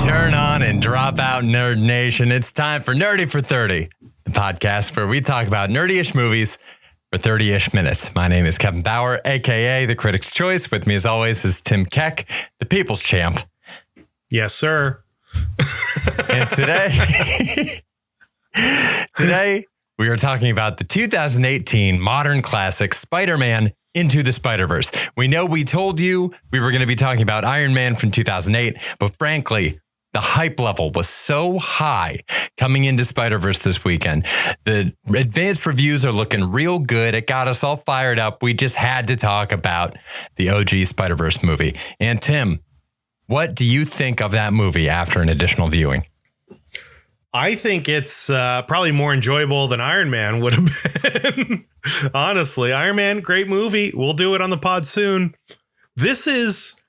Turn on and drop out, Nerd Nation. It's time for Nerdy for 30, the podcast where we talk about nerdy-ish movies for 30-ish minutes. My name is Kevin Bauer, a.k.a. The Critic's Choice. With me, as always, is Tim Keck, the People's Champ. Yes, sir. And today we are talking about the 2018 modern classic, Spider-Man Into the Spider-Verse. We know we told you we were going to be talking about Iron Man from 2008, but frankly, the hype level was so high coming into Spider-Verse this weekend. The advanced reviews are looking real good. It got us all fired up. We just had to talk about the OG Spider-Verse movie. And Tim, what do you think of that movie after an additional viewing? I think it's probably more enjoyable than Iron Man would have been. Honestly, Iron Man, great movie. We'll do it on the pod soon. This is,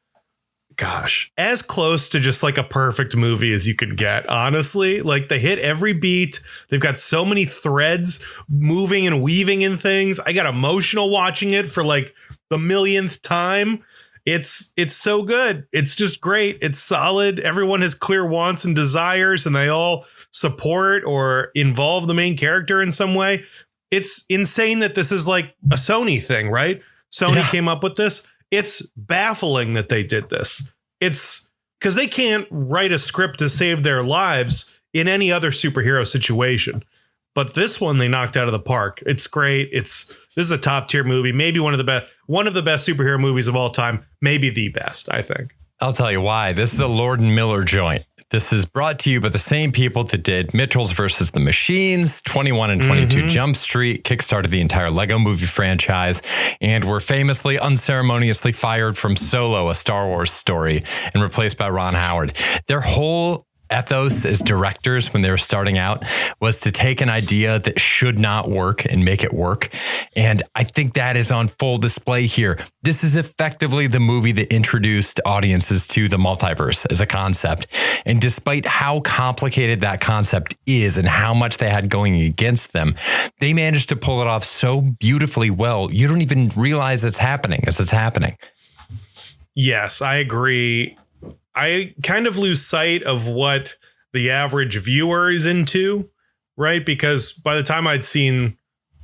gosh, as close to just like a perfect movie as you can get. Honestly, like they hit every beat. They've got so many threads moving and weaving in things. I got emotional watching it for like the millionth time. It's so good. It's just great. It's solid. Everyone has clear wants and desires, and they all support or involve the main character in some way. It's insane that this is like a Sony thing, right? Sony came up with this. It's baffling that they did this. It's because they can't write a script to save their lives in any other superhero situation. But this one they knocked out of the park. It's great. This is a top tier movie, maybe one of the best superhero movies of all time, maybe the best, I think. I'll tell you why. This is a Lord and Miller joint. This is brought to you by the same people that did Mitchell's versus the Machines, 21 and 22 Jump Street, kickstarted the entire Lego movie franchise, and were famously unceremoniously fired from Solo, a Star Wars story, and replaced by Ron Howard. Their whole ethos as directors when they were starting out was to take an idea that should not work and make it work. And I think that is on full display here. This is effectively the movie that introduced audiences to the multiverse as a concept. And despite how complicated that concept is and how much they had going against them, they managed to pull it off so beautifully well. You don't even realize it's happening as it's happening. Yes, I agree. I kind of lose sight of what the average viewer is into, right? Because by the time I'd seen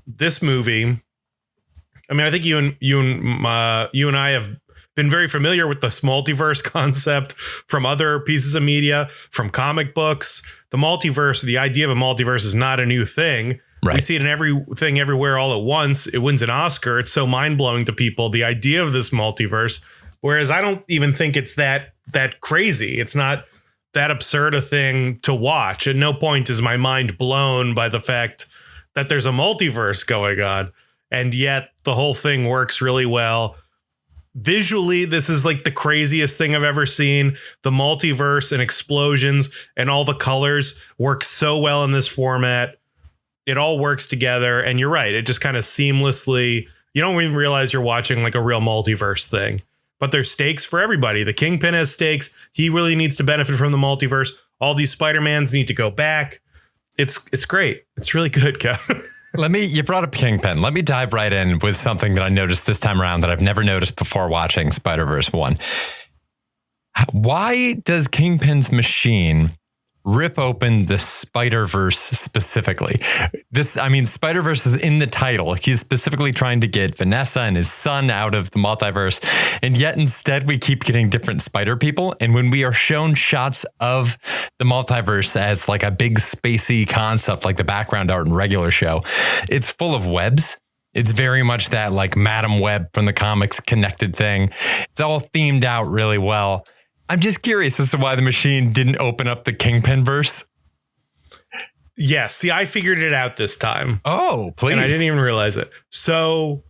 this movie, I mean, I think you and I have been very familiar with this multiverse concept from other pieces of media, from comic books. The multiverse, the idea of a multiverse is not a new thing. Right. We see it in everything, everywhere, all at once. It wins an Oscar. It's so mind blowing to people, the idea of this multiverse. Whereas I don't even think it's that crazy. It's not that absurd a thing to watch. At no point is my mind blown by the fact that there's a multiverse going on. And yet the whole thing works really well. Visually, this is like the craziest thing I've ever seen. The multiverse and explosions and all the colors work so well in this format. It all works together. And you're right. It just kind of seamlessly, you don't even realize you're watching like a real multiverse thing. But there's stakes for everybody. The Kingpin has stakes. He really needs to benefit from the multiverse. All these Spider-Mans need to go back. It's great. It's really good, Kevin. You brought up Kingpin. Let me dive right in with something that I noticed this time around that I've never noticed before watching Spider-Verse 1. Why does Kingpin's machine rip open the Spider-Verse specifically? Spider-Verse is in the title. He's specifically trying to get Vanessa and his son out of the multiverse. And yet instead we keep getting different spider people. And when we are shown shots of the multiverse as like a big spacey concept, like the background art in regular show, it's full of webs. It's very much that like Madam Web from the comics connected thing. It's all themed out really well. I'm just curious as to why the machine didn't open up the Kingpin verse. Yeah, see, I figured it out this time. Oh, please. And I didn't even realize it. So,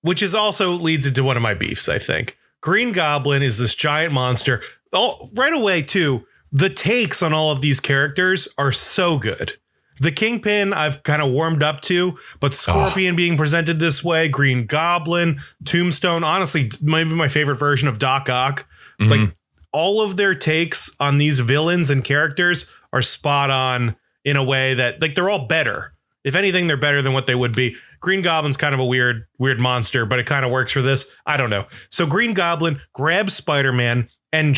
which is also leads into one of my beefs, I think. Green Goblin is this giant monster. Oh, right away, too, the takes on all of these characters are so good. The Kingpin, I've kind of warmed up to, but Scorpion being presented this way, Green Goblin, Tombstone, honestly, maybe my favorite version of Doc Ock. Mm-hmm. Like, all of their takes on these villains and characters are spot on in a way that like they're all better. If anything, they're better than what they would be. Green Goblin's kind of a weird monster, but it kind of works for this. I don't know. So Green Goblin grabs Spider-Man and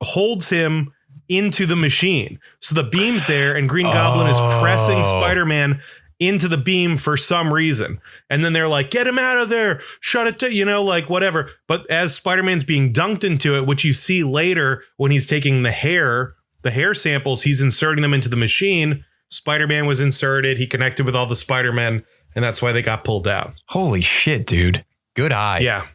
holds him into the machine. So the beam's there and Green Goblin is pressing Spider-Man into the beam for some reason. And then they're like, get him out of there. Shut it to, like whatever. But as Spider-Man's being dunked into it, which you see later when he's taking the hair samples, he's inserting them into the machine. Spider-Man was inserted. He connected with all the Spider-Men, and that's why they got pulled out. Holy shit, dude. Good eye. Yeah.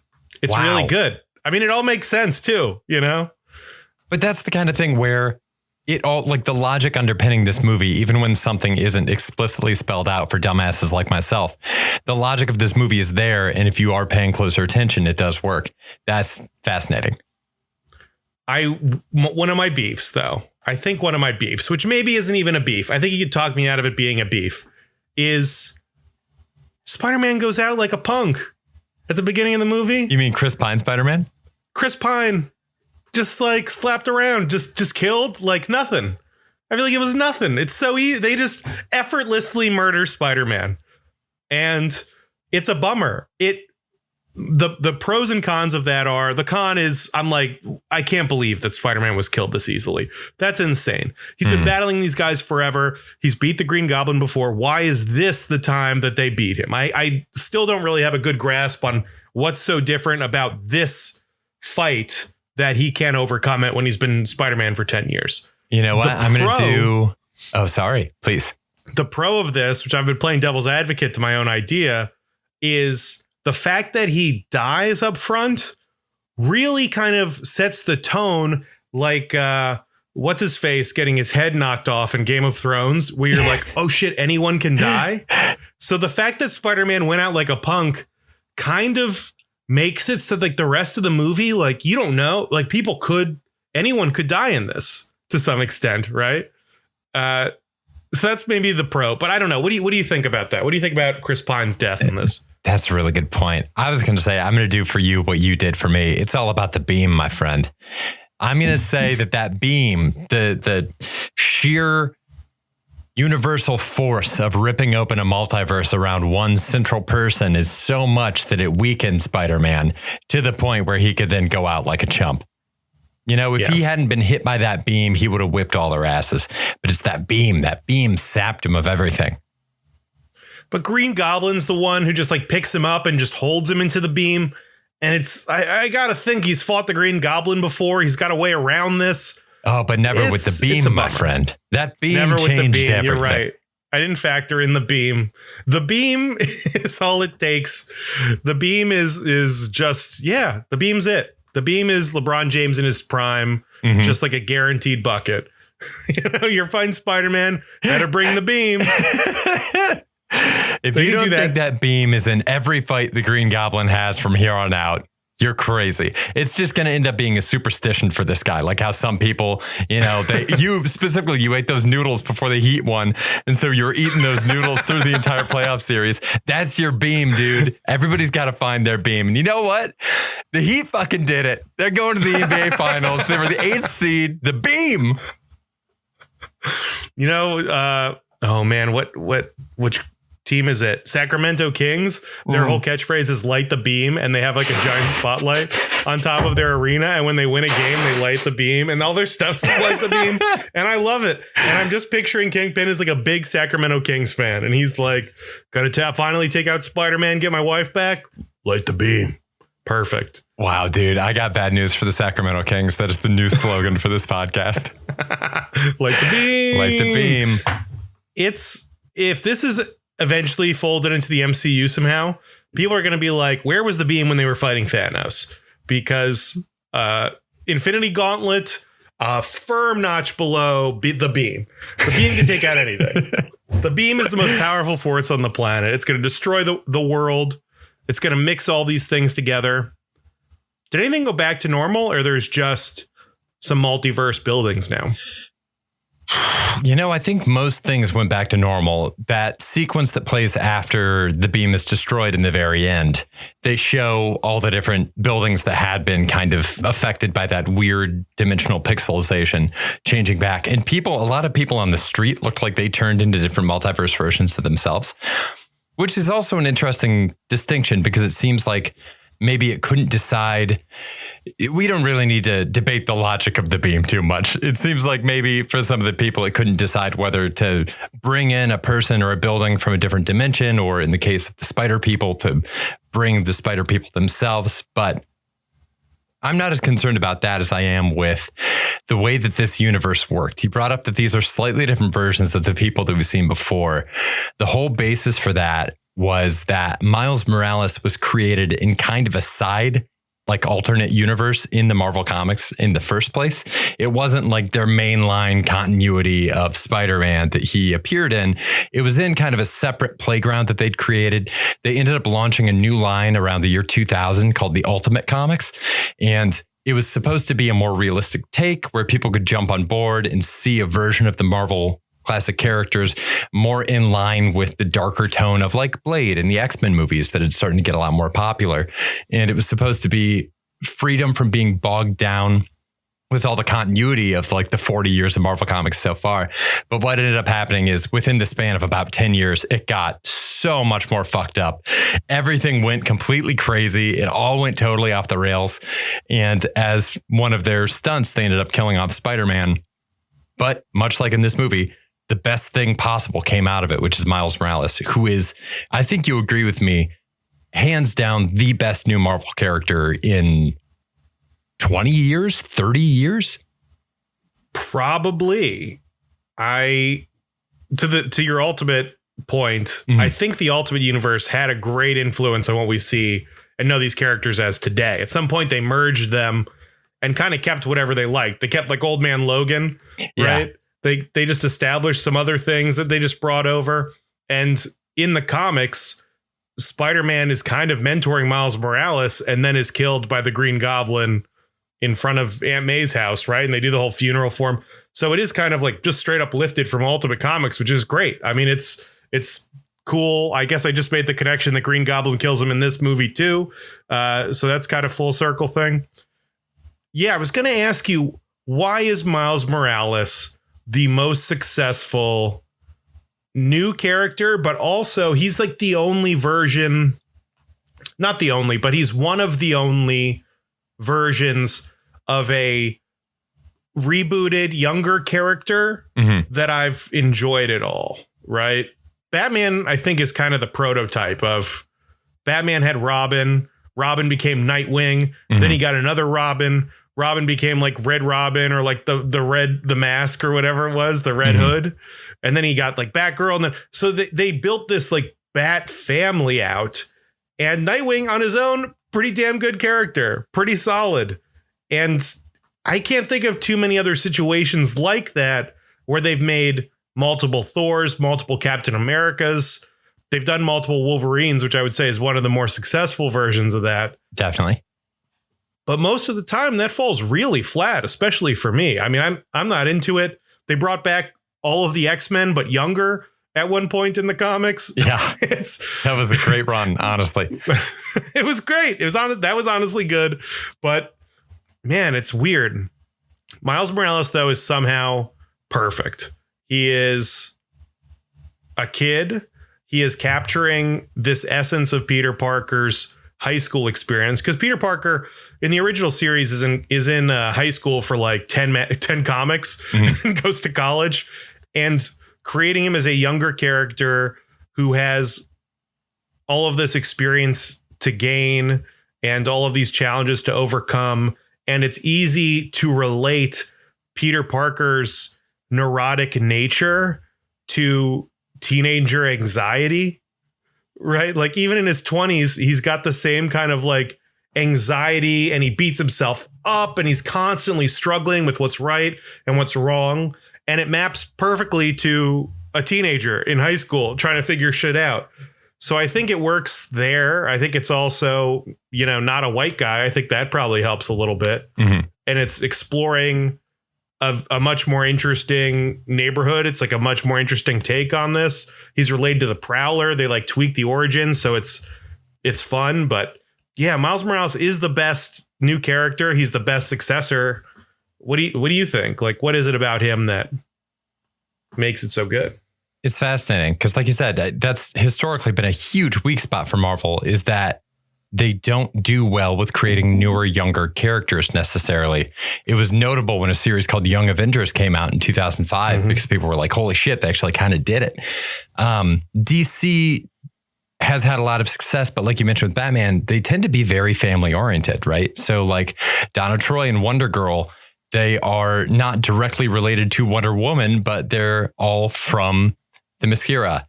It's really good. I mean, it all makes sense too, But that's the kind of thing where it all, like the logic underpinning this movie, even when something isn't explicitly spelled out for dumbasses like myself, the logic of this movie is there. And if you are paying closer attention, it does work. That's fascinating. One of my beefs, though, which maybe isn't even a beef, I think you could talk me out of it being a beef, is Spider-Man goes out like a punk at the beginning of the movie. You mean Chris Pine Spider-Man? Chris Pine just like slapped around, just killed like nothing. I feel like it was nothing. It's so easy. They just effortlessly murder Spider-Man. And it's a bummer. The pros and cons of that are, the con is I'm like, I can't believe that Spider-Man was killed this easily. That's insane. He's been battling these guys forever. He's beat the Green Goblin before. Why is this the time that they beat him? I still don't really have a good grasp on what's so different about this fight that he can't overcome it when he's been Spider-Man for 10 years. You know what? I'm going to do. Oh, sorry. Please. The pro of this, which I've been playing devil's advocate to my own idea, is the fact that he dies up front really kind of sets the tone, like what's his face getting his head knocked off in Game of Thrones, where you're like, oh shit, anyone can die. So the fact that Spider-Man went out like a punk kind of makes it so like the rest of the movie, like you don't know, like anyone could die in this to some extent, right? So that's maybe the pro, but I don't know. What do you think about that? What do you think about Chris Pine's death in this? That's a really good point. I was going to say, I'm going to do for you what you did for me. It's all about the beam, my friend. I'm going to say that beam, the sheer universal force of ripping open a multiverse around one central person is so much that it weakened Spider-Man to the point where he could then go out like a chump. If he hadn't been hit by that beam, he would have whipped all their asses. But it's that beam sapped him of everything. But Green Goblin's the one who just like picks him up and just holds him into the beam. And I got to think he's fought the Green Goblin before. He's got a way around this. Oh, but never with the beam, my friend. That beam never changed everything. You're right. I didn't factor in the beam. The beam is all it takes. The beam is just, the beam's it. The beam is LeBron James in his prime, just like a guaranteed bucket. You're fighting Spider-Man, better bring the beam. If you don't think that beam is in every fight the Green Goblin has from here on out, you're crazy. It's just going to end up being a superstition for this guy. Like how some people, you specifically, you ate those noodles before the Heat won. And so you're eating those noodles through the entire playoff series. That's your beam, dude. Everybody's got to find their beam. And you know what? The Heat fucking did it. They're going to the NBA finals. They were the 8th seed. The beam. Oh man, which team is it? Sacramento Kings. Their whole catchphrase is light the beam, and they have like a giant spotlight on top of their arena, and when they win a game they light the beam, and all their stuff's light the beam, and I love it. And I'm just picturing Kingpin as like a big Sacramento Kings fan, and he's like, gotta finally take out Spider-Man, get my wife back, light the beam. Perfect. Wow, dude, I got bad news for the Sacramento Kings. That is the new slogan for this podcast. Light the beam. Light the beam. If this is eventually folded into the MCU somehow, people are going to be like, where was the beam when they were fighting Thanos? Because Infinity Gauntlet, a firm notch below the beam. The beam can take out anything. The beam is the most powerful force on the planet. It's going to destroy the world. It's going to mix all these things together. Did anything go back to normal, or there's just some multiverse buildings now? I think most things went back to normal. That sequence that plays after the beam is destroyed in the very end, they show all the different buildings that had been kind of affected by that weird dimensional pixelization changing back. And a lot of people on the street looked like they turned into different multiverse versions of themselves, which is also an interesting distinction because it seems like maybe it couldn't decide we don't really need to debate the logic of the beam too much. It seems like maybe for some of the people, it couldn't decide whether to bring in a person or a building from a different dimension, or in the case of the spider people, to bring the spider people themselves. But I'm not as concerned about that as I am with the way that this universe worked. He brought up that these are slightly different versions of the people that we've seen before. The whole basis for that was that Miles Morales was created in kind of a side, like alternate universe in the Marvel comics in the first place. It wasn't like their mainline continuity of Spider-Man that he appeared in. It was in kind of a separate playground that they'd created. They ended up launching a new line around the year 2000 called the Ultimate Comics. And it was supposed to be a more realistic take where people could jump on board and see a version of the Marvel classic characters more in line with the darker tone of like Blade and the X-Men movies that had started to get a lot more popular. And it was supposed to be freedom from being bogged down with all the continuity of like the 40 years of Marvel comics so far. But what ended up happening is within the span of about 10 years, it got so much more fucked up. Everything went completely crazy. It all went totally off the rails. And as one of their stunts, they ended up killing off Spider-Man. But much like in this movie, the best thing possible came out of it, which is Miles Morales, who is, I think you agree with me, hands down the best new Marvel character in 20 years, 30 years. Probably. To your ultimate point, I think the Ultimate Universe had a great influence on what we see and know these characters as today. At some point, they merged them and kind of kept whatever they liked. They kept like Old Man Logan, right? Yeah. They just established some other things that they just brought over. And in the comics, Spider-Man is kind of mentoring Miles Morales and then is killed by the Green Goblin in front of Aunt May's house, right? And they do the whole funeral for him. So it is kind of like just straight up lifted from Ultimate Comics, which is great. I mean, it's cool. I guess I just made the connection that Green Goblin kills him in this movie too. So that's kind of full circle thing. Yeah, I was going to ask you, why is Miles Morales the most successful new character, but also he's like the only version, not the only, but he's one of the only versions of a rebooted younger character that I've enjoyed at all, right? Batman, I think, is kind of the prototype of Batman had Robin became Nightwing, then he got another Robin became like Red Robin, or like the mask or whatever it was, the Red Hood. And then he got like Batgirl. And then so they built this like Bat family out, and Nightwing on his own, pretty damn good character, pretty solid. And I can't think of too many other situations like that where they've made multiple Thors, multiple Captain Americas. They've done multiple Wolverines, which I would say is one of the more successful versions of that. Definitely. But most of the time that falls really flat, especially for me. I mean, I'm not into it. They brought back all of the X-Men, but younger at one point in the comics. Yeah, that was a great run, honestly. It was great. That was honestly good. But man, it's weird. Miles Morales, though, is somehow perfect. He is a kid. He is capturing this essence of Peter Parker's high school experience, because Peter Parker in the original series is in high school for like 10 comics and goes to college, and creating him as a younger character who has all of this experience to gain and all of these challenges to overcome. And it's easy to relate Peter Parker's neurotic nature to teenager anxiety, right? Like even in his 20s, he's got the same kind of like anxiety, and he beats himself up, and he's constantly struggling with what's right and what's wrong. And it maps perfectly to a teenager in high school trying to figure shit out. So I think it works there. I think it's also, not a white guy. I think that probably helps a little bit. And it's exploring a much more interesting neighborhood. It's like a much more interesting take on this. He's related to the Prowler. They like tweak the origin, so it's fun. But yeah, Miles Morales is the best new character. He's the best successor. What do you think? Like, what is it about him that makes it so good? It's fascinating because, like you said, that's historically been a huge weak spot for Marvel, is that they don't do well with creating newer, younger characters necessarily. It was notable when a series called Young Avengers came out in 2005 because people were like, holy shit, they actually kind of did it. DC has had a lot of success, but like you mentioned with Batman, they tend to be very family oriented, right? So like Donna Troy and Wonder Girl, they are not directly related to Wonder Woman, but they're all from the Themyscira.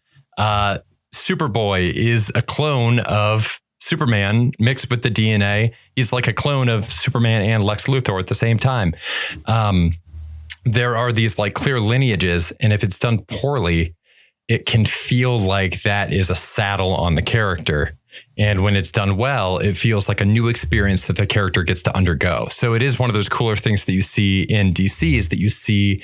Superboy is a clone of Superman mixed with the DNA. He's like a clone of Superman and Lex Luthor at the same time. There are these like clear lineages, and if it's done poorly, it can feel like that is a saddle on the character. And when it's done well, it feels like a new experience that the character gets to undergo. So it is one of those cooler things that you see in DC is that you see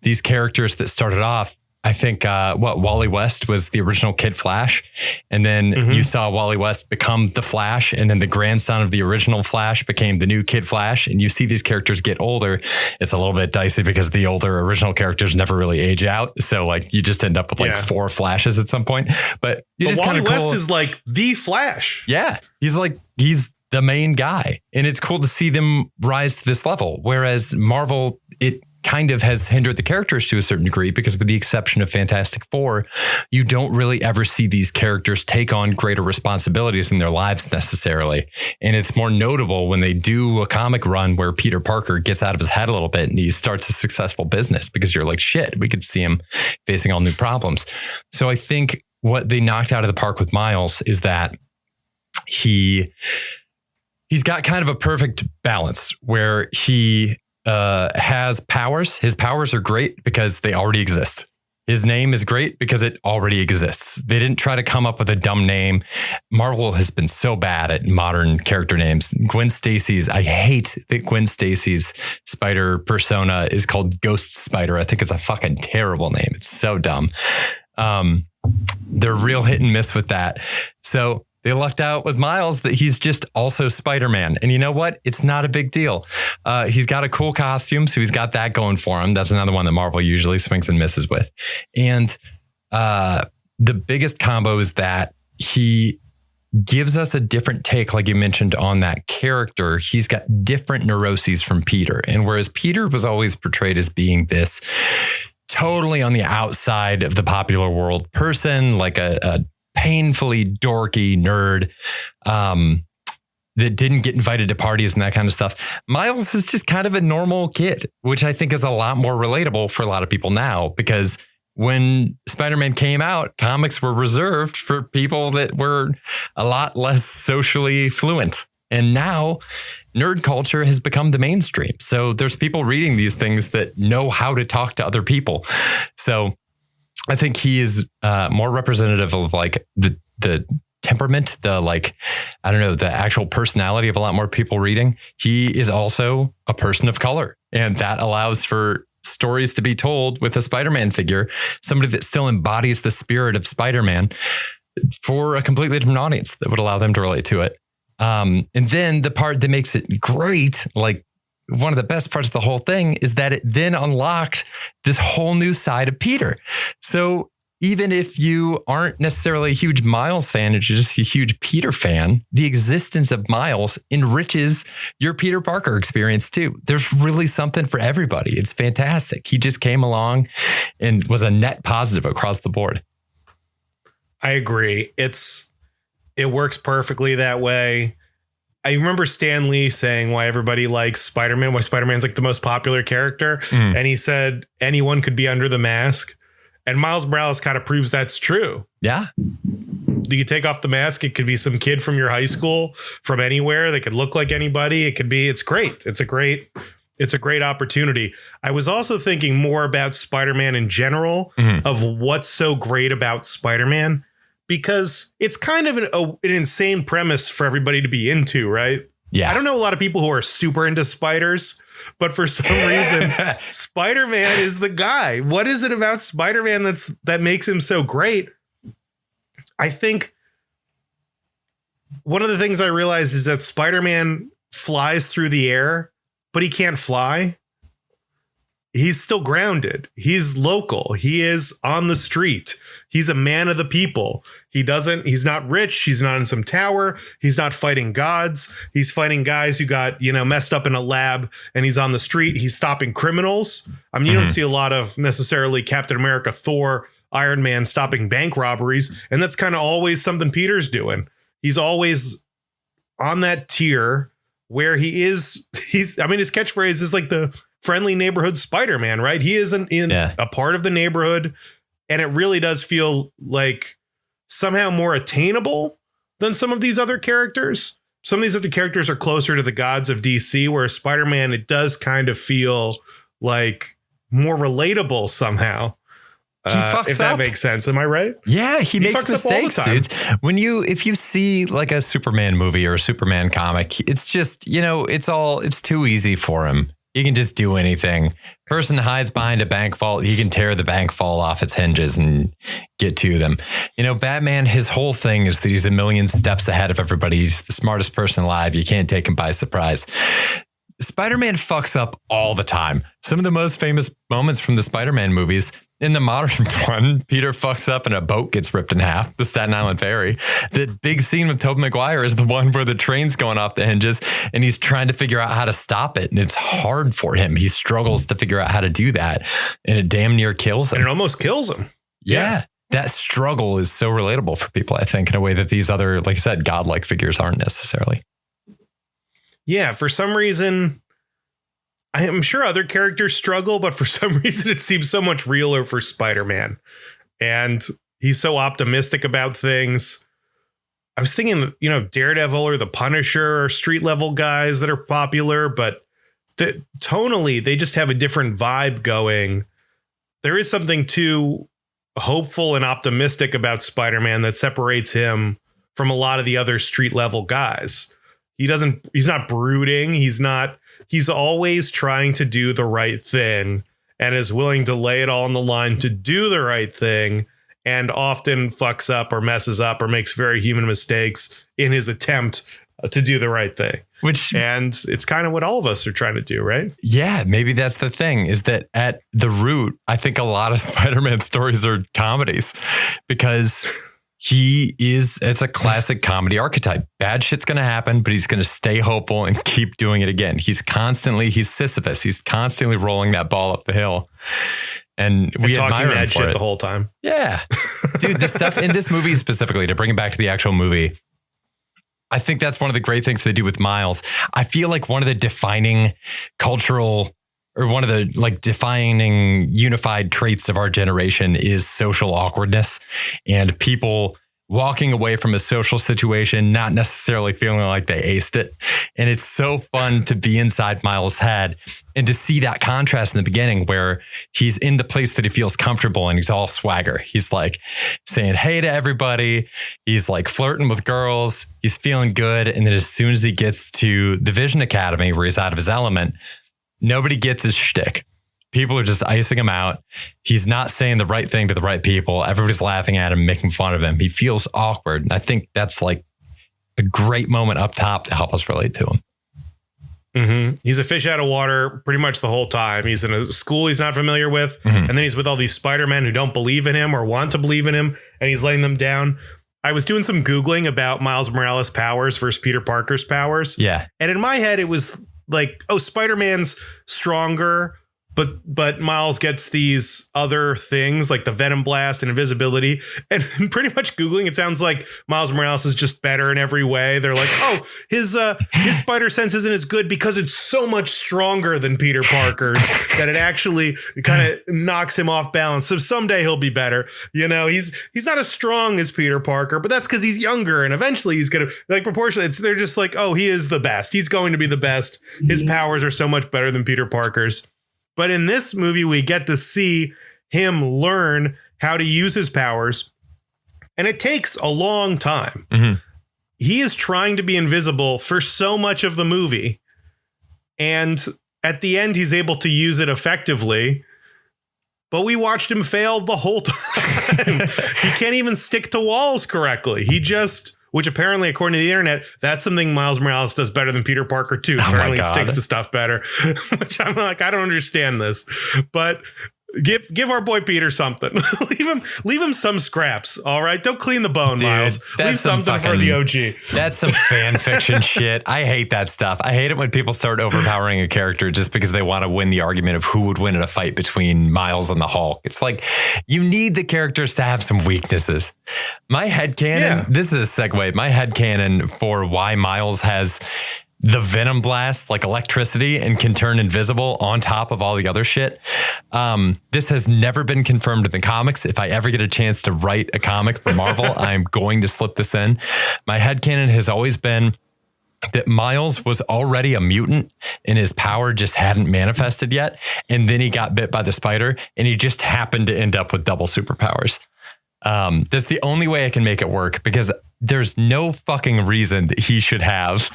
these characters that started off. I think Wally West was the original Kid Flash. And then you saw Wally West become the Flash. And then the grandson of the original Flash became the new Kid Flash. And you see these characters get older. It's a little bit dicey because the older original characters never really age out. So like you just end up with like 4 Flashes at some point. But Wally West is like the Flash. Yeah. He's the main guy. And it's cool to see them rise to this level. Whereas Marvel, it kind of has hindered the characters to a certain degree because with the exception of Fantastic Four, you don't really ever see these characters take on greater responsibilities in their lives necessarily. And it's more notable when they do a comic run where Peter Parker gets out of his head a little bit and he starts a successful business because you're like, shit, we could see him facing all new problems. So I think what they knocked out of the park with Miles is that he's got kind of a perfect balance where he has powers. His powers are great because they already exist. His name is great because it already exists. They didn't try to come up with a dumb name. Marvel has been so bad at modern character names. I hate that Gwen Stacy's spider persona is called Ghost Spider. I think it's a fucking terrible name. It's so dumb. They're real hit and miss with that. So they lucked out with Miles that he's just also Spider-Man. And you know what? It's not a big deal. He's got a cool costume, so he's got that going for him. That's another one that Marvel usually swings and misses with. And the biggest combo is that he gives us a different take, like you mentioned, on that character. He's got different neuroses from Peter. And whereas Peter was always portrayed as being this totally on the outside of the popular world person, like a painfully dorky nerd that didn't get invited to parties and that kind of stuff. Miles is just kind of a normal kid, which I think is a lot more relatable for a lot of people now, because when Spider-Man came out, comics were reserved for people that were a lot less socially fluent. And now nerd culture has become the mainstream. So there's people reading these things that know how to talk to other people. So I think he is more representative of like the temperament, the actual personality of a lot more people reading. He is also a person of color, and that allows for stories to be told with a Spider-Man figure, somebody that still embodies the spirit of Spider-Man for a completely different audience that would allow them to relate to it. And then the part that makes it great, like one of the best parts of the whole thing, is that it then unlocked this whole new side of Peter. So even if you aren't necessarily a huge Miles fan, and you're just a huge Peter fan, the existence of Miles enriches your Peter Parker experience too. There's really something for everybody. It's fantastic. He just came along and was a net positive across the board. I agree. It works perfectly that way. I remember Stan Lee saying why everybody likes Spider-Man, why Spider-Man's like the most popular character. And he said anyone could be under the mask. And Miles Morales kind of proves that's true. Yeah. You take off the mask. It could be some kid from your high school, from anywhere. They could look like anybody. It's great. It's a great opportunity. I was also thinking more about Spider-Man in general, of what's so great about Spider-Man. Because it's kind of an insane premise for everybody to be into, right? Yeah. I don't know a lot of people who are super into spiders, but for some reason, Spider-Man is the guy. What is it about Spider-Man that makes him so great? I think one of the things I realized is that Spider-Man flies through the air, but he can't fly. he's still grounded. He's local. He is on the street. He's a man of the people. He's not rich. He's not in some tower. He's not fighting gods. He's fighting guys who got, messed up in a lab, and he's on the street. He's stopping criminals. I mean, you don't see a lot of necessarily Captain America, Thor, Iron Man stopping bank robberies. And that's kind of always something Peter's doing. He's always on that tier where his catchphrase is like the friendly neighborhood Spider-Man, right? He isn't a part of the neighborhood. And it really does feel like somehow more attainable than some of these other characters. Some of these other characters are closer to the gods of DC, whereas Spider-Man, it does kind of feel like more relatable somehow. He fucks if that up. makes sense. Am I right? Yeah, he makes mistakes, dude. If you see like a Superman movie or a Superman comic, it's just, it's too easy for him. He can just do anything. Person hides behind a bank vault. He can tear the bank vault off its hinges and get to them. Batman, his whole thing is that he's a million steps ahead of everybody. He's the smartest person alive. You can't take him by surprise. Spider-Man fucks up all the time. Some of the most famous moments from the Spider-Man movies. In the modern one, Peter fucks up and a boat gets ripped in half, the Staten Island ferry. The big scene with Tobey Maguire is the one where the train's going off the hinges and he's trying to figure out how to stop it. And it's hard for him. He struggles to figure out how to do that. And it damn near kills him. And it almost kills him. Yeah. That struggle is so relatable for people, I think, in a way that these other, like I said, godlike figures aren't necessarily. Yeah. For some reason, I am sure other characters struggle, but for some reason it seems so much realer for Spider-Man. And he's so optimistic about things. I was thinking, Daredevil or the Punisher are street level guys that are popular, but tonally, they just have a different vibe going. There is something too hopeful and optimistic about Spider-Man that separates him from a lot of the other street level guys. He's not brooding. He's always trying to do the right thing and is willing to lay it all on the line to do the right thing, and often fucks up or messes up or makes very human mistakes in his attempt to do the right thing. And it's kind of what all of us are trying to do, right? Yeah, maybe that's the thing, is that at the root, I think a lot of Spider-Man stories are comedies, because it's a classic comedy archetype. Bad shit's going to happen, but he's going to stay hopeful and keep doing it again. He's Sisyphus. He's constantly rolling that ball up the hill. And we admire him for it the whole time. Yeah. Dude, the stuff in this movie specifically, to bring it back to the actual movie, I think that's one of the great things they do with Miles. I feel like one of the defining cultural, or one of the defining unified traits of our generation is social awkwardness, and people walking away from a social situation, not necessarily feeling like they aced it. And it's so fun to be inside Miles' head and to see that contrast in the beginning where he's in the place that he feels comfortable and he's all swagger. He's like saying hey to everybody. He's like flirting with girls. He's feeling good. And then as soon as he gets to the Vision Academy where he's out of his element, nobody gets his shtick. People are just icing him out. He's not saying the right thing to the right people. Everybody's laughing at him, making fun of him. He feels awkward. And I think that's like a great moment up top to help us relate to him. Mm-hmm. He's a fish out of water pretty much the whole time. He's in a school he's not familiar with. Mm-hmm. And then he's with all these Spider-Men who don't believe in him or want to believe in him. And he's letting them down. I was doing some Googling about Miles Morales' powers versus Peter Parker's powers. Yeah. And in my head, it was like, oh, Spider-Man's stronger, but Miles gets these other things like the Venom Blast and invisibility. And pretty much Googling, it sounds like Miles Morales is just better in every way. They're like, oh, his spider sense isn't as good because it's so much stronger than Peter Parker's that it actually kind of knocks him off balance. So someday he'll be better. He's not as strong as Peter Parker, but that's because he's younger and eventually he's going to proportionally. They're just like, oh, he is the best. He's going to be the best. His powers are so much better than Peter Parker's. But in this movie, we get to see him learn how to use his powers. And it takes a long time. Mm-hmm. He is trying to be invisible for so much of the movie. And at the end, he's able to use it effectively. But we watched him fail the whole time. He can't even stick to walls correctly. He just which apparently, according to the internet, that's something Miles Morales does better than Peter Parker too. Oh Apparently my God. sticks to stuff better, which I'm like, I don't understand this, but give our boy Peter something. leave him some scraps. All right. Don't clean the bone, Dude, Miles. Leave something for the OG. That's some fan fiction shit. I hate that stuff. I hate it when people start overpowering a character just because they want to win the argument of who would win in a fight between Miles and the Hulk. It's like, you need the characters to have some weaknesses. My headcanon, this is a segue. My headcanon for why Miles has the Venom blast, like electricity, and can turn invisible on top of all the other shit. This has never been confirmed in the comics. If I ever get a chance to write a comic for Marvel, I'm going to slip this in. My headcanon has always been that Miles was already a mutant and his power just hadn't manifested yet. And then he got bit by the spider and he just happened to end up with double superpowers. That's the only way I can make it work, because there's no fucking reason that he should have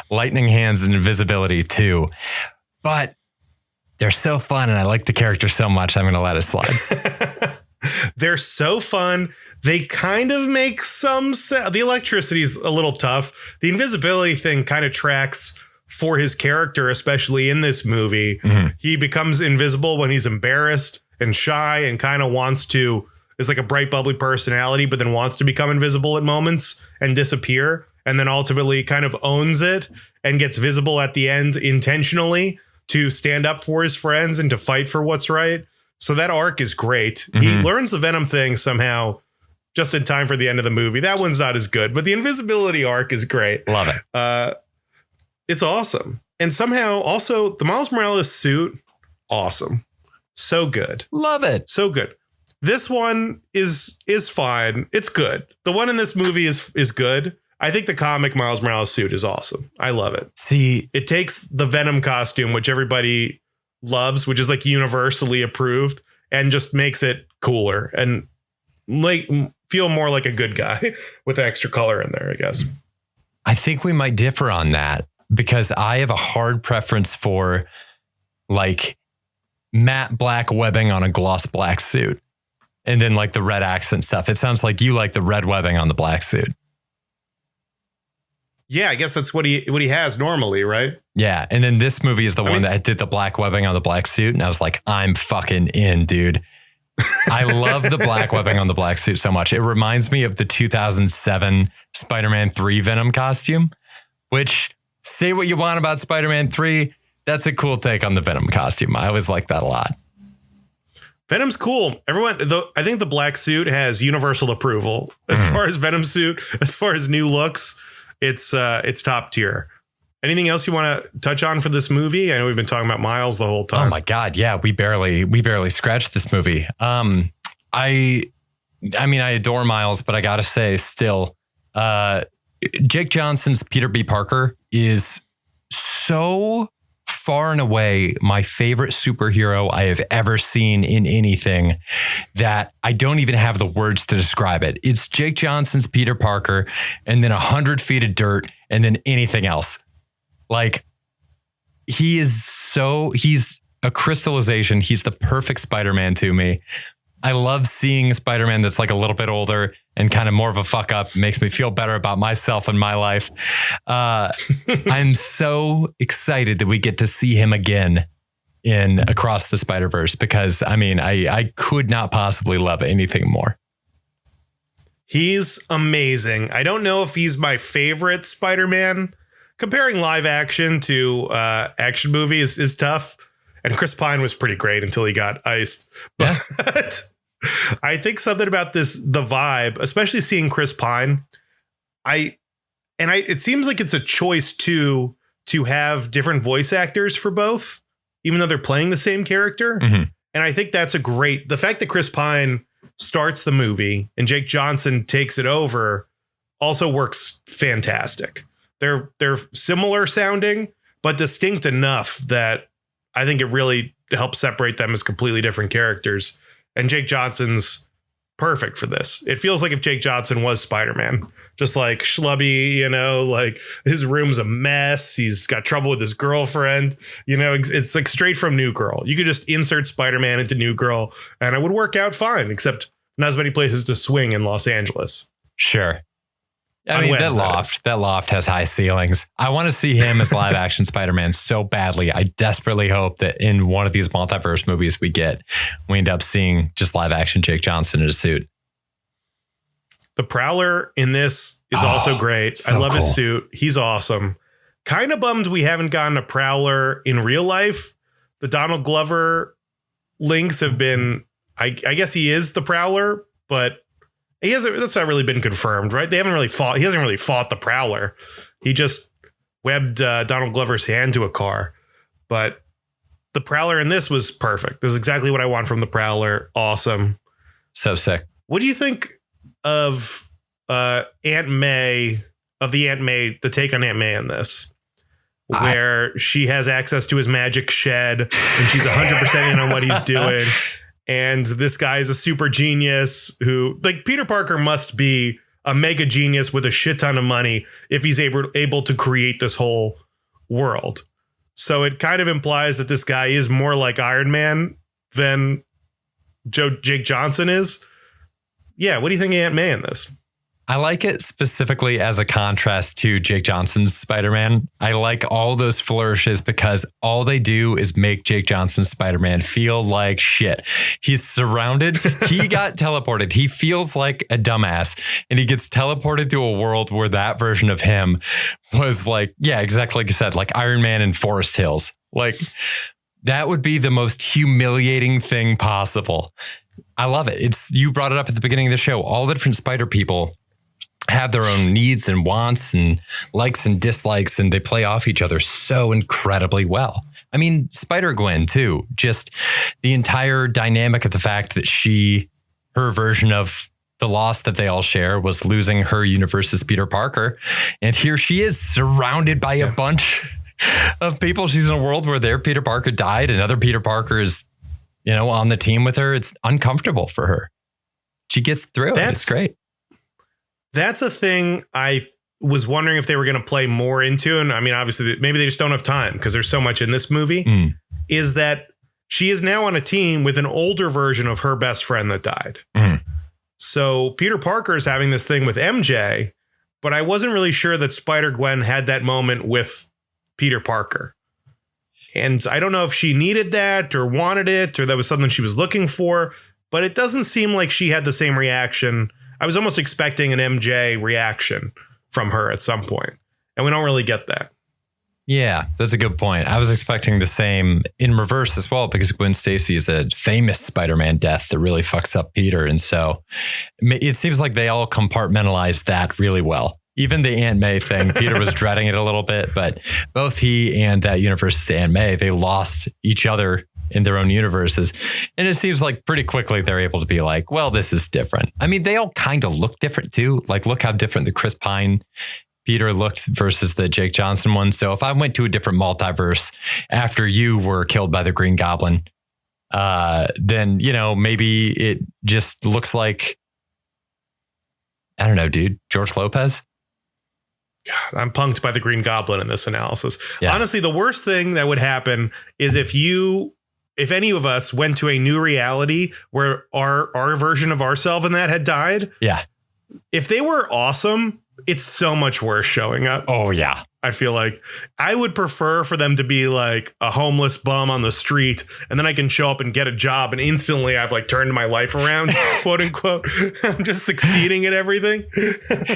lightning hands and invisibility too. But they're so fun and I like the character so much, I'm going to let it slide. They're so fun. They kind of make some sense. The electricity's a little tough. The invisibility thing kind of tracks for his character, especially in this movie. Mm-hmm. He becomes invisible when he's embarrassed and shy and kind of is like a bright, bubbly personality, but then wants to become invisible at moments and disappear. And then ultimately kind of owns it and gets visible at the end intentionally to stand up for his friends and to fight for what's right. So that arc is great. Mm-hmm. He learns the Venom thing somehow just in time for the end of the movie. That one's not as good, but the invisibility arc is great. Love it. It's awesome. And somehow also the Miles Morales suit, awesome. So good. Love it. So good. This one is fine. It's good. The one in this movie is good. I think the comic Miles Morales suit is awesome. I love it. See, it takes the Venom costume, which everybody loves, which is like universally approved, and just makes it cooler and like feel more like a good guy with extra color in there, I guess. I think we might differ on that, because I have a hard preference for like matte black webbing on a gloss black suit. And then like the red accent stuff. It sounds like you like the red webbing on the black suit. Yeah, I guess that's what he has normally, right? Yeah. And then this movie is the one that did the black webbing on the black suit. And I was like, I'm fucking in, dude. I love the black webbing on the black suit so much. It reminds me of the 2007 Spider-Man 3 Venom costume, which, say what you want about Spider-Man 3. That's a cool take on the Venom costume. I always like that a lot. Venom's cool. I think the black suit has universal approval as far as Venom suit, as far as new looks. It's top tier. Anything else you want to touch on for this movie? I know we've been talking about Miles the whole time. Oh my God. Yeah. We barely scratched this movie. I mean, I adore Miles, but I got to say still, Jake Johnson's Peter B. Parker is so far and away my favorite superhero I have ever seen in anything, that I don't even have the words to describe it. It's Jake Johnson's Peter Parker, and then 100 feet of dirt, and then anything else. Like, he's a crystallization. He's the perfect Spider-Man to me. I love seeing Spider-Man that's like a little bit older and kind of more of a fuck up. It makes me feel better about myself and my life. I'm so excited that we get to see him again in Across the Spider-Verse, because I mean, I could not possibly love anything more. He's amazing. I don't know if he's my favorite Spider-Man. Comparing live action to action movies is tough. And Chris Pine was pretty great until he got iced. But yeah. I think something about the vibe, especially seeing Chris Pine, it seems like it's a choice to have different voice actors for both, even though they're playing the same character. Mm-hmm. And I think that's the fact that Chris Pine starts the movie and Jake Johnson takes it over also works fantastic. They're similar sounding, but distinct enough that I think it really helps separate them as completely different characters. And Jake Johnson's perfect for this. It feels like if Jake Johnson was Spider-Man, just like schlubby, like his room's a mess. He's got trouble with his girlfriend. It's like straight from New Girl. You could just insert Spider-Man into New Girl and it would work out fine, except not as many places to swing in Los Angeles. Sure. I mean, that loft has high ceilings. I want to see him as live action Spider-Man so badly. I desperately hope that in one of these multiverse movies we end up seeing just live action Jake Johnson in a suit. The Prowler in this is also great. So I love cool. his suit. He's awesome. Kind of bummed we haven't gotten a Prowler in real life. The Donald Glover links have been, I guess he is the Prowler, but that's not really been confirmed, right? He hasn't really fought the Prowler. He just webbed Donald Glover's hand to a car. But the Prowler in this was perfect. This is exactly what I want from the Prowler. Awesome. So sick. What do you think of Aunt May, the take on Aunt May in this? Where she has access to his magic shed and she's 100% in on what he's doing. And this guy is a super genius who, like, Peter Parker must be a mega genius with a shit ton of money if he's able to create this whole world. So it kind of implies that this guy is more like Iron Man than Jake Johnson is. Yeah. What do you think of Aunt May in this? I like it specifically as a contrast to Jake Johnson's Spider-Man. I like all those flourishes because all they do is make Jake Johnson's Spider-Man feel like shit. He's surrounded. He got teleported. He feels like a dumbass and he gets teleported to a world where that version of him was like, yeah, exactly like you said, like Iron Man in Forest Hills. Like that would be the most humiliating thing possible. I love it. You brought it up at the beginning of the show. All the different spider people have their own needs and wants and likes and dislikes, and they play off each other so incredibly well. I mean, Spider-Gwen too, just the entire dynamic of the fact that her version of the loss that they all share was losing her universe's Peter Parker. And here she is surrounded by a bunch of people. She's in a world where their Peter Parker died and other Peter Parker is, on the team with her. It's uncomfortable for her. She gets through it. It's great. That's a thing I was wondering if they were going to play more into. And I mean, obviously, maybe they just don't have time because there's so much in this movie. Is that she is now on a team with an older version of her best friend that died. So Peter Parker is having this thing with MJ, but I wasn't really sure that Spider-Gwen had that moment with Peter Parker. And I don't know if she needed that or wanted it or that was something she was looking for, but it doesn't seem like she had the same reaction. I was almost expecting an MJ reaction from her at some point, and we don't really get that. Yeah, that's a good point. I was expecting the same in reverse as well, because Gwen Stacy is a famous Spider-Man death that really fucks up Peter. And so it seems like they all compartmentalized that really well. Even the Aunt May thing, Peter was dreading it a little bit, but both he and that universe's Aunt May, they lost each other in their own universes. And it seems like pretty quickly they're able to be like, well, this is different. I mean, they all kind of look different too. Like, look how different the Chris Pine Peter looked versus the Jake Johnson one. So if I went to a different multiverse after you were killed by the Green Goblin, then, maybe it just looks like, I don't know, dude, George Lopez. God, I'm punked by the Green Goblin in this analysis. Yeah. Honestly, the worst thing that would happen is if any of us went to a new reality where our version of ourselves in that had died. Yeah. If they were awesome, it's so much worse showing up. Oh, yeah. I feel like I would prefer for them to be like a homeless bum on the street, and then I can show up and get a job, and instantly I've like turned my life around, quote unquote. I'm just succeeding at everything.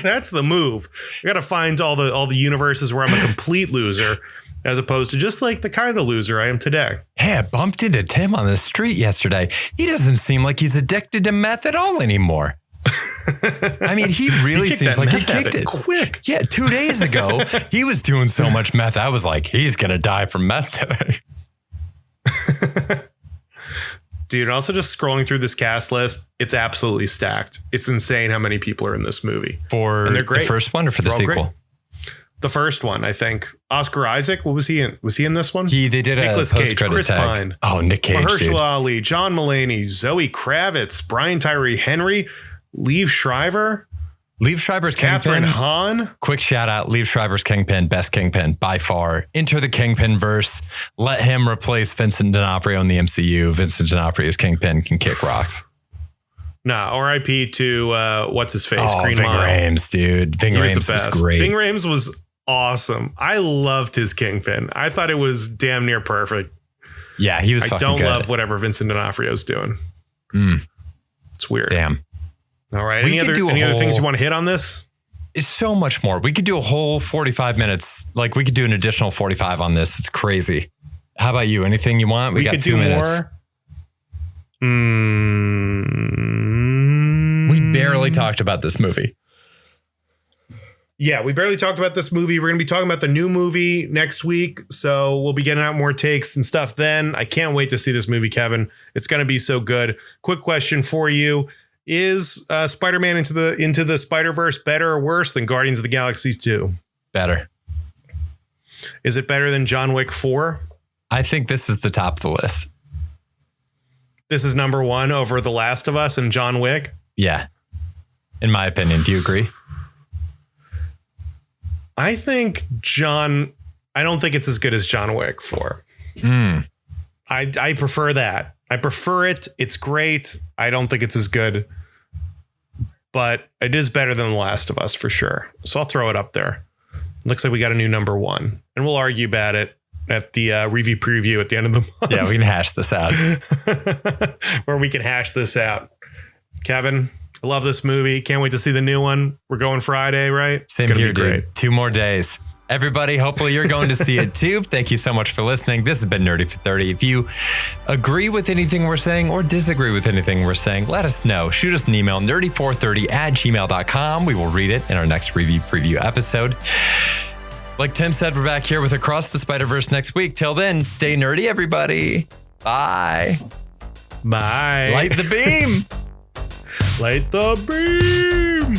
That's the move. I got to find all the universes where I'm a complete loser, as opposed to just like the kind of loser I am today. Hey, I bumped into Tim on the street yesterday. He doesn't seem like he's addicted to meth at all anymore. I mean, he really seems like he kicked it quick. Yeah, 2 days ago, he was doing so much meth. I was like, he's going to die from meth today. Dude, also just scrolling through this cast list, it's absolutely stacked. It's insane how many people are in this movie. And they're great. The first one or for the sequel? Great. The first one, I think. Oscar Isaac, what was he in? Was he in this one? They did Nicolas a Cage, Chris tag. Pine. Oh, Nick Cage, Mahershala Ali, John Mulaney, Zoe Kravitz, Brian Tyree Henry, Liev Schreiber. Liev Schreiber's Catherine Kingpin. Hahn. Quick shout out, Liev Schreiber's Kingpin, best Kingpin by far. Enter the Kingpin verse. Let him replace Vincent D'Onofrio in the MCU. Vincent D'Onofrio's Kingpin can kick rocks. No, R.I.P. to what's his face? Ving Rhames, dude. Ving Rhames was great. Ving Rhames was awesome. I loved his Kingpin. I thought it was damn near perfect. Yeah, he was. I don't love whatever Vincent D'Onofrio's doing. It's weird. Damn. All right. Any other things you want to hit on this? It's so much more. We could do a whole 45 minutes. Like we could do an additional 45 on this. It's crazy. How about you? Anything you want? We got could 2 do minutes. More. We barely talked about this movie. Yeah, we barely talked about this movie. We're going to be talking about the new movie next week. So we'll be getting out more takes and stuff then. I can't wait to see this movie, Kevin. It's going to be so good. Quick question for you. Is Spider-Man into the Spider-Verse better or worse than Guardians of the Galaxy 2? Better. Is it better than John Wick 4? I think this is the top of the list. This is number 1 over The Last of Us and John Wick? Yeah. In my opinion. Do you agree? I think I don't think it's as good as John Wick 4. I prefer that. I prefer it. It's great. I don't think it's as good, but it is better than The Last of Us for sure. So I'll throw it up there. Looks like we got a new number 1 and we'll argue about it at the review preview at the end of the month. Yeah, we can hash this out. Or we can hash this out. Kevin, I love this movie. Can't wait to see the new one. We're going Friday, right? Same here, dude. 2 more days. Everybody, hopefully you're going to see it too. Thank you so much for listening. This has been Nerdy for 30. If you agree with anything we're saying or disagree with anything we're saying, let us know. Shoot us an email, nerdy430@gmail.com. We will read it in our next review preview episode. Like Tim said, we're back here with Across the Spider-Verse next week. Till then, stay nerdy, everybody. Bye. Bye. Light the beam. Light the beam.